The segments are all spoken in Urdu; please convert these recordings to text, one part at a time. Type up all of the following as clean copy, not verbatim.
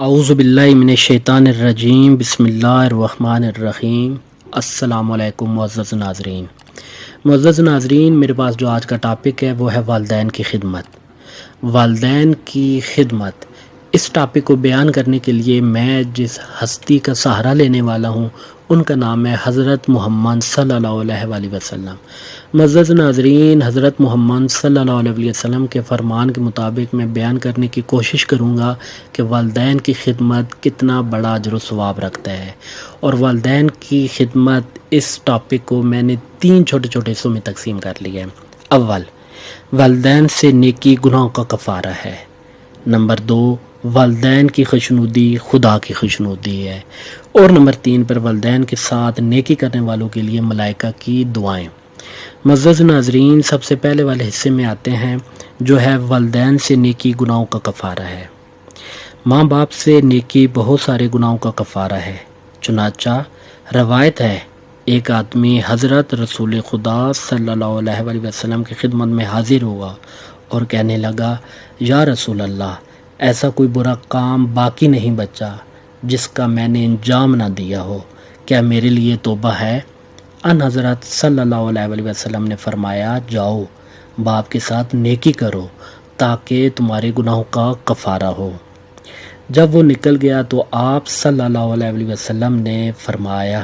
اعوذ باللہ من الشیطان الرجیم، بسم اللہ الرحمن الرحیم۔ السلام علیکم معزز ناظرین، میرے پاس جو آج کا ٹاپک ہے وہ ہے والدین کی خدمت۔ والدین کی خدمت، اس ٹاپک کو بیان کرنے کے لیے میں جس ہستی کا سہارا لینے والا ہوں ان کا نام ہے حضرت محمد صلی اللہ علیہ وآلہ وسلم۔ معزز ناظرین، حضرت محمد صلی اللہ علیہ وسلم کے فرمان کے مطابق میں بیان کرنے کی کوشش کروں گا کہ والدین کی خدمت کتنا بڑا اجر و ثواب رکھتا ہے، اور والدین کی خدمت اس ٹاپک کو میں نے 3 چھوٹے چھوٹے حصوں میں تقسیم کر لیا ہے۔ اول، والدین سے نیکی گناہوں کا کفارہ ہے۔ نمبر 2، والدین کی خوشنودی خدا کی خوشنودی ہے۔ اور نمبر 3 پر والدین کے ساتھ نیکی کرنے والوں کے لیے ملائکہ کی دعائیں۔ معزز ناظرین، سب سے پہلے والے حصے میں آتے ہیں جو ہے والدین سے نیکی گناہوں کا کفارہ ہے۔ ماں باپ سے نیکی بہت سارے گناہوں کا کفارہ ہے۔ چنانچہ روایت ہے، ایک آدمی حضرت رسول خدا صلی اللہ علیہ وآلہ وسلم کی خدمت میں حاضر ہوا اور کہنے لگا، یا رسول اللہ، ایسا کوئی برا کام باقی نہیں بچا جس کا میں نے انجام نہ دیا ہو، کیا میرے لیے توبہ ہے؟ ان حضرت صلی اللہ علیہ وآلہ وسلم نے فرمایا، جاؤ باپ کے ساتھ نیکی کرو تاکہ تمہارے گناہوں کا کفارہ ہو۔ جب وہ نکل گیا تو آپ صلی اللہ علیہ وآلہ وسلم نے فرمایا،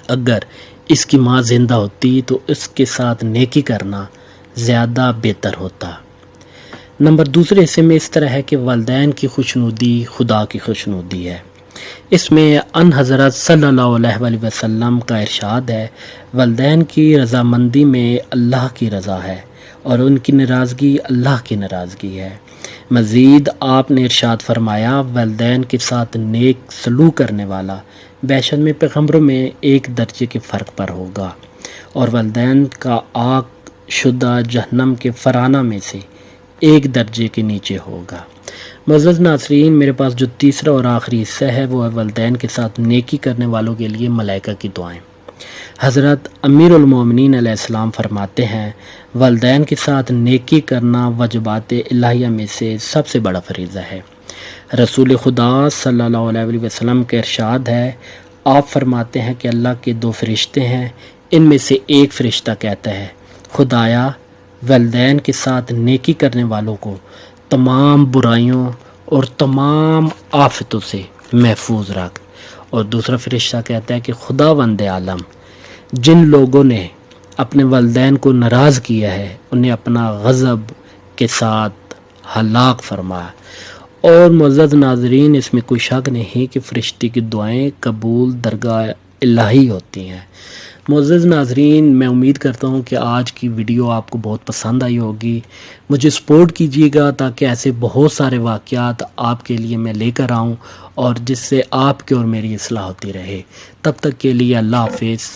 اگر اس کی ماں زندہ ہوتی تو اس کے ساتھ نیکی کرنا زیادہ بہتر ہوتا۔ نمبر دوسرے حصے میں اس طرح ہے کہ والدین کی خوشنودی خدا کی خوشنودی ہے۔ اس میں ان حضرت صلی اللہ علیہ وآلہ وسلم کا ارشاد ہے، والدین کی رضامندی میں اللہ کی رضا ہے اور ان کی ناراضگی اللہ کی ناراضگی ہے۔ مزید آپ نے ارشاد فرمایا، والدین کے ساتھ نیک سلوک کرنے والا بیشک میں پیغمبروں میں ایک درجے کے فرق پر ہوگا، اور والدین کا آگ شدہ جہنم کے فرانہ میں سے ایک درجے کے نیچے ہوگا۔ معزز ناظرین، میرے پاس جو تیسرا اور آخری حصہ ہے وہ ہے والدین کے ساتھ نیکی کرنے والوں کے لیے ملائکہ کی دعائیں۔ حضرت امیر المومنین علیہ السلام فرماتے ہیں، والدین کے ساتھ نیکی کرنا واجبات الہیہ میں سے سب سے بڑا فریضہ ہے۔ رسول خدا صلی اللہ علیہ وسلم کے ارشاد ہے، آپ فرماتے ہیں کہ اللہ کے 2 فرشتے ہیں، ان میں سے ایک فرشتہ کہتا ہے، خدایا والدین کے ساتھ نیکی کرنے والوں کو تمام برائیوں اور تمام آفتوں سے محفوظ رکھ۔ اور دوسرا فرشتہ کہتا ہے کہ خداوند عالم، جن لوگوں نے اپنے والدین کو ناراض کیا ہے انہیں اپنا غضب کے ساتھ ہلاک فرما۔ اور معزز ناظرین، اس میں کوئی شک نہیں کہ فرشتے کی دعائیں قبول درگاہ الہی ہوتی ہیں۔ معزز ناظرین، میں امید کرتا ہوں کہ آج کی ویڈیو آپ کو بہت پسند آئی ہوگی۔ مجھے سپورٹ کیجیے گا تاکہ ایسے بہت سارے واقعات آپ کے لیے میں لے کر آؤں اور جس سے آپ کے اور میری اصلاح ہوتی رہے۔ تب تک کے لیے اللہ حافظ۔